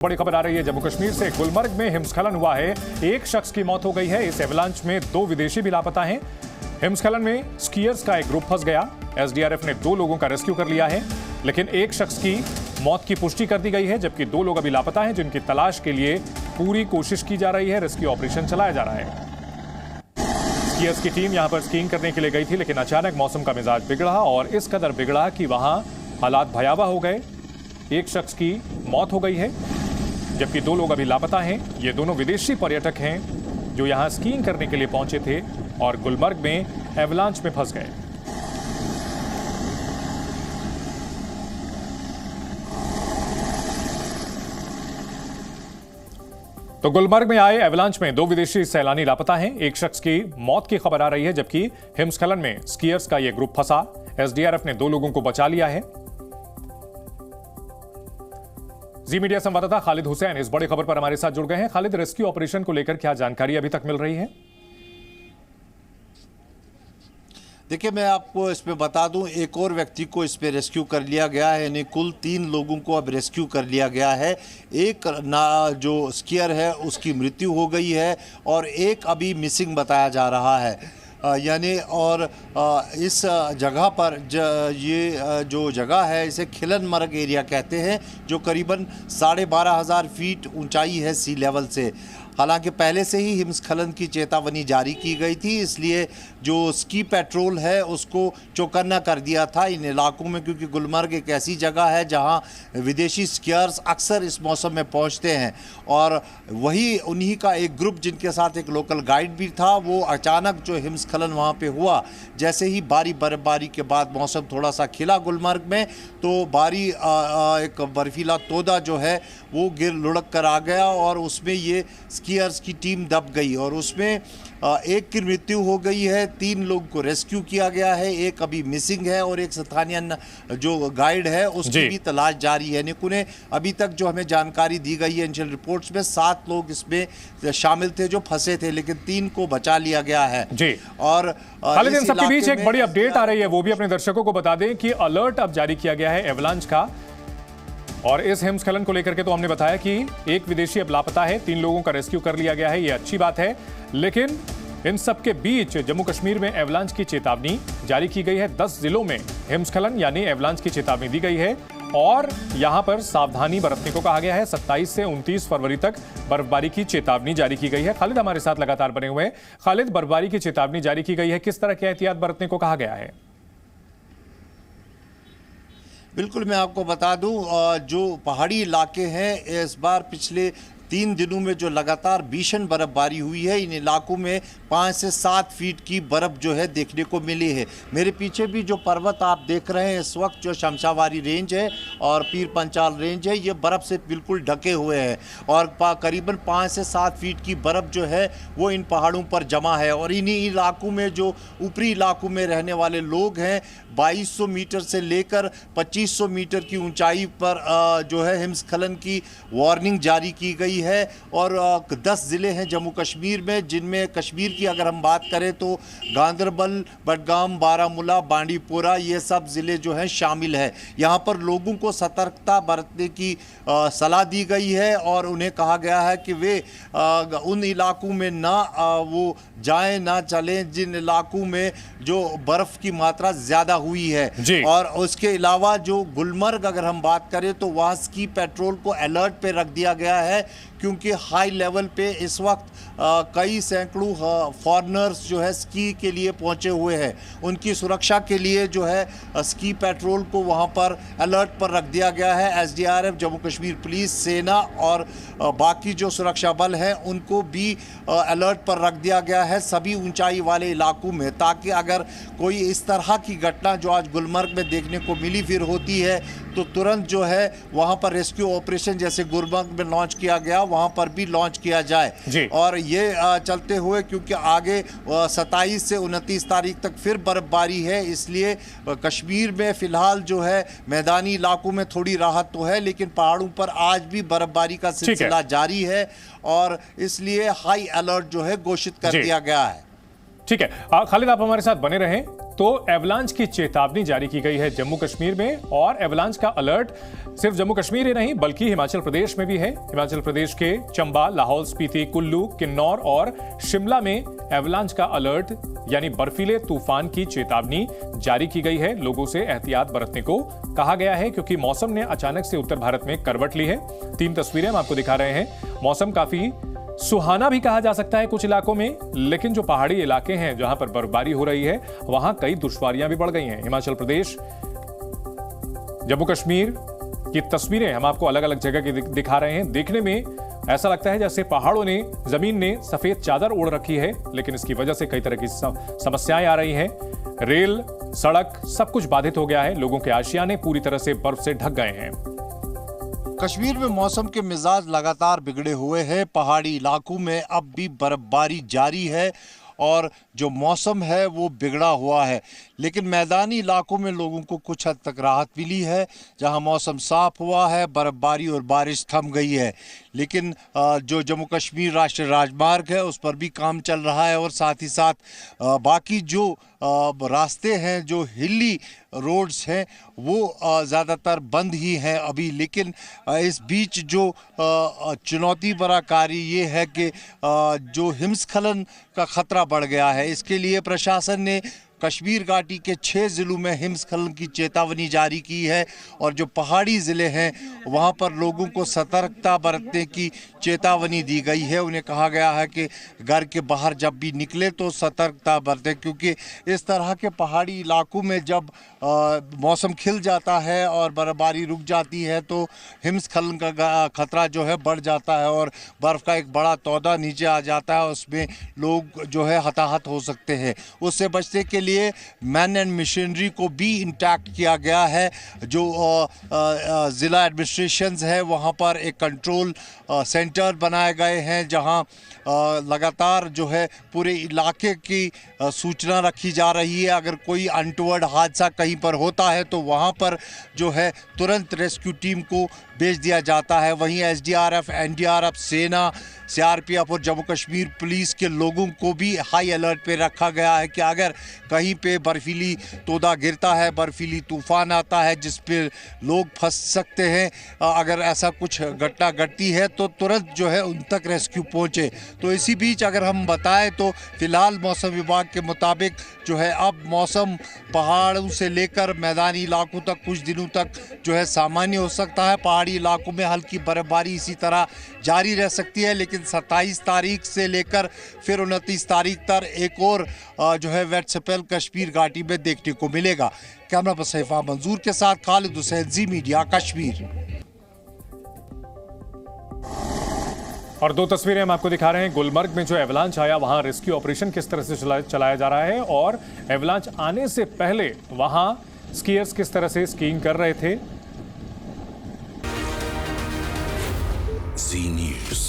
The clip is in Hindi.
बड़ी खबर आ रही है जम्मू कश्मीर से। गुलमर्ग में हिमस्खलन हुआ है, एक शख्स की मौत हो गई है। इस एवलांच में 2 विदेशी भी लापता हैं। हिमस्खलन में स्कीयर्स का एक ग्रुप फंस गया। एसडीआरएफ ने 2 लोगों का रेस्क्यू कर लिया है, लेकिन एक शख्स की मौत की पुष्टि कर दी गई है, जबकि 2 लोग अभी लापता हैं, जिनकी तलाश के लिए पूरी कोशिश की जा रही है। रेस्क्यू ऑपरेशन चलाया जा रहा है। स्कीयर्स की टीम यहां पर स्कीइंग करने के लिए गई थी, लेकिन अचानक मौसम का मिजाज बिगड़ा और इस कदर बिगड़ा कि वहां हालात भयावह हो गए। एक शख्स की मौत हो गई है, जबकि 2 लोग अभी लापता हैं। ये दोनों विदेशी पर्यटक हैं जो यहां स्कीइंग करने के लिए पहुंचे थे और गुलमर्ग में एवलांच में फंस गए। तो गुलमर्ग में आए एवलांच में 2 विदेशी सैलानी लापता हैं। एक शख्स की मौत की खबर आ रही है, जबकि हिमस्खलन में स्कीयर्स का यह ग्रुप फंसा। एसडीआरएफ ने 2 लोगों को बचा लिया है। जी मीडिया संवाददाता खालिद हुसैन इस बड़ी खबर पर हमारे साथ जुड़ गए हैं। खालिद, रेस्क्यू ऑपरेशन को लेकर क्या जानकारी अभी तक मिल रही है? देखिए, मैं आपको इसमें बता दूं, एक और व्यक्ति को इस पे रेस्क्यू कर लिया गया है, यानी कुल 3 लोगों को अब रेस्क्यू कर लिया गया है। एक जो स्कीयर है उसकी मृत्यु हो गई है और एक अभी मिसिंग बताया जा रहा है। यानी और इस जगह पर ये जो जगह है इसे खिलनमर्ग एरिया कहते हैं, जो करीबन 12,500 फीट ऊंचाई है सी लेवल से। हालांकि पहले से ही हिमस्खलन की चेतावनी जारी की गई थी, इसलिए जो स्की पेट्रोल है उसको चौकन्ना कर दिया था इन इलाकों में, क्योंकि गुलमर्ग एक ऐसी जगह है जहां विदेशी स्कीयर्स अक्सर इस मौसम में पहुंचते हैं। और वही उन्हीं का एक ग्रुप, जिनके साथ एक लोकल गाइड भी था, वो अचानक जो हिमस्खलन वहां पे हुआ, जैसे ही बर्फबारी के बाद मौसम थोड़ा सा खिला गुलमर्ग में, तो एक बर्फीला तोदा जो है वो लुढ़क कर आ गया और उसमें ये स्कीयर्स की टीम दब गई और उसमें एक की मृत्यु हो गई है। 3 लोगों को रेस्क्यू किया गया है, एक अभी मिसिंग है और एक स्थानीय जो गाइड है उसकी भी तलाश जारी है। निकुने अभी तक जो हमें जानकारी दी गई है इनिशियल रिपोर्ट्स में 7 लोग इसमें शामिल थे जो फंसे थे, लेकिन 3 को बचा लिया गया है। जी। और खालिद, इन सबके बीच एक बड़ी अपडेट आ रही है, वो भी अपने दर्शकों को बता दें कि अलर्ट अब जारी किया गया है एवलांच का। और इस हिमस्खलन को लेकर के तो हमने बताया कि एक विदेशी अब लापता है, 3 लोगों का रेस्क्यू कर लिया गया है, ये अच्छी बात है। लेकिन इन सबके बीच जम्मू कश्मीर में एवलांच की चेतावनी जारी की गई है। 10 जिलों में हिमस्खलन यानी एवलांच की चेतावनी दी गई है और यहां पर सावधानी बरतने को कहा गया है। 27 से 29 फरवरी तक बर्फबारी की चेतावनी जारी की गई है। खालिद हमारे साथ लगातार बने हुए हैं। खालिद, बर्फबारी की चेतावनी जारी की गई है, किस तरह की एहतियात बरतने को कहा गया है? बिल्कुल, मैं आपको बता दूं, जो पहाड़ी इलाके हैं इस बार पिछले 3 दिनों में जो लगातार भीषण बर्फबारी हुई है, इन इलाकों में 5 से 7 फीट की बर्फ जो है देखने को मिली है। मेरे पीछे भी जो पर्वत आप देख रहे हैं इस वक्त, जो शमशाबारी रेंज है और पीर पंचाल रेंज है, ये बर्फ़ से बिल्कुल ढके हुए हैं और करीबन 5 से 7 फीट की बर्फ़ जो है वो इन पहाड़ों पर जमा है। और इन्हीं इलाकों में जो ऊपरी इलाकों में रहने वाले लोग हैं, 2200 मीटर से लेकर 2500 मीटर की ऊंचाई पर जो है हिमस्खलन की वार्निंग जारी की गई है। और 10 ज़िले हैं जम्मू कश्मीर में, जिनमें कश्मीर की अगर हम बात करें तो गांदरबल, बडगाम, बारामूला, बांडीपोरा, ये सब ज़िले जो हैं शामिल है। यहाँ पर लोगों को सतर्कता बरतने की सलाह दी गई है और उन्हें कहा गया है कि वे उन इलाकों में ना वो जाएं, ना चलें जिन इलाकों में जो बर्फ़ की मात्रा ज़्यादा हुई है। और उसके अलावा जो गुलमर्ग अगर हम बात करें तो वहाँ स्की पेट्रोल को अलर्ट पे रख दिया गया है, क्योंकि हाई लेवल पे इस वक्त कई सैकड़ों फॉरेनर्स जो है स्की के लिए पहुंचे हुए हैं। उनकी सुरक्षा के लिए जो है स्की पेट्रोल को वहां पर अलर्ट पर रख दिया गया है। एसडीआरएफ, जम्मू कश्मीर पुलिस, सेना और बाकी जो सुरक्षा बल हैं उनको भी अलर्ट पर रख दिया गया है सभी ऊंचाई वाले इलाकों में, ताकि अगर कोई इस तरह की घटना जो आज गुलमर्ग में देखने को मिली फिर होती है तो तुरंत जो है वहां पर रेस्क्यू ऑपरेशन जैसे गुलमर्ग में लॉन्च किया गया वहां पर भी लॉन्च किया जाए। और ये चलते हुए, क्योंकि आगे 27 से 29 तारीख तक फिर बर्फबारी है, इसलिए कश्मीर में फिलहाल जो है मैदानी इलाकों में थोड़ी राहत तो है, लेकिन पहाड़ों पर आज भी बर्फबारी का सिलसिला जारी है और इसलिए हाई अलर्ट जो है घोषित कर दिया गया है। ठीक है खालिद, आप हमारे साथ बने रहें। तो एवलांच की चेतावनी जारी की गई है जम्मू कश्मीर में, और एवलांच का अलर्ट सिर्फ जम्मू कश्मीर ही नहीं बल्कि हिमाचल प्रदेश में भी है। हिमाचल प्रदेश के चंबा, लाहौल स्पीति, कुल्लू, किन्नौर और शिमला में एवलांच का अलर्ट यानी बर्फीले तूफान की चेतावनी जारी की गई है। लोगों से एहतियात बरतने को कहा गया है क्योंकि मौसम ने अचानक से उत्तर भारत में करवट ली है। 3 तस्वीरें हम आपको दिखा रहे हैं। मौसम काफी सुहाना भी कहा जा सकता है कुछ इलाकों में, लेकिन जो पहाड़ी इलाके हैं जहां पर बर्फबारी हो रही है वहां कई दुश्वारियां भी बढ़ गई हैं। हिमाचल प्रदेश, जम्मू कश्मीर की तस्वीरें हम आपको अलग अलग जगह की दिखा रहे हैं। देखने में ऐसा लगता है जैसे पहाड़ों ने, जमीन ने सफेद चादर ओढ़ रखी है, लेकिन इसकी वजह से कई तरह की समस्याएं आ रही हैं। रेल, सड़क सब कुछ बाधित हो गया है। लोगों के आशियाने पूरी तरह से बर्फ से ढक गए हैं। कश्मीर में मौसम के मिजाज लगातार बिगड़े हुए हैं। पहाड़ी इलाकों में अब भी बर्फबारी जारी है और जो मौसम है वो बिगड़ा हुआ है, लेकिन मैदानी इलाकों में लोगों को कुछ हद तक राहत मिली है। जहां मौसम साफ हुआ है, बर्फबारी और बारिश थम गई है, लेकिन जो जम्मू कश्मीर राष्ट्रीय राजमार्ग है उस पर भी काम चल रहा है, और साथ ही साथ बाकी जो रास्ते हैं, जो हिली रोड्स हैं, वो ज़्यादातर बंद ही हैं अभी। लेकिन इस बीच जो चुनौती भरा कार्य ये है कि जो हिमस्खलन का खतरा बढ़ गया है, इसके लिए प्रशासन ने कश्मीर घाटी के 6 जिलों में हिमस्खलन की चेतावनी जारी की है, और जो पहाड़ी ज़िले हैं वहां पर लोगों को सतर्कता बरतने की चेतावनी दी गई है। उन्हें कहा गया है कि घर के बाहर जब भी निकले तो सतर्कता बरतें, क्योंकि इस तरह के पहाड़ी इलाकों में जब मौसम खिल जाता है और बर्फबारी रुक जाती है तो हिमस्खलन का खतरा जो है बढ़ जाता है, और बर्फ़ का एक बड़ा तौदा नीचे आ जाता है, उसमें लोग जो है हताहत हो सकते हैं। उससे बचने के लिए मैन एंड मशीनरी को भी इंटैक्ट किया गया है। जो ज़िला एडमिनिस्ट्रेशंस है वहाँ पर एक कंट्रोल सेंटर बनाए गए हैं, जहाँ लगातार जो है पूरे इलाके की सूचना रखी जा रही है। अगर कोई अनटूवर्ड हादसा कहीं पर होता है तो वहाँ पर जो है तुरंत रेस्क्यू टीम को भेज दिया जाता है। वहीं SDRF, NDRF, सेना, CRPF और जम्मू कश्मीर पुलिस के लोगों को भी हाई अलर्ट पे रखा गया है कि अगर कहीं पे बर्फीली तोदा गिरता है, बर्फीली तूफान आता है जिस पे लोग फंस सकते हैं, अगर ऐसा कुछ घटना घटती है तो तुरंत जो है उन तक रेस्क्यू पहुंचे। तो इसी बीच अगर हम बताएं तो फिलहाल मौसम विभाग के मुताबिक जो है अब मौसम पहाड़ों से लेकर मैदानी इलाकों तक कुछ दिनों तक जो है सामान्य हो सकता है। पहाड़ी इलाकों में हल्की बर्फबारी इसी तरह जारी रह सकती है, लेकिन 27 तारीख से लेकर फिर 29 तारीख तक एक और जो है वेट स्पेल कश्मीर घाटी में देखने को मिलेगा। कैमरा पर्सन सैफा मंजूर के साथ खालिद हुसैन, जी मीडिया, कश्मीर। और 2 तस्वीरें हम आपको दिखा रहे हैं। गुलमर्ग में जो एवलांच आया वहां रेस्क्यू ऑपरेशन किस तरह से चलाया जा रहा है, और एवलांच आने से पहले वहां स्कीयर्स किस तरह से स्कीइंग कर रहे थे। Z News।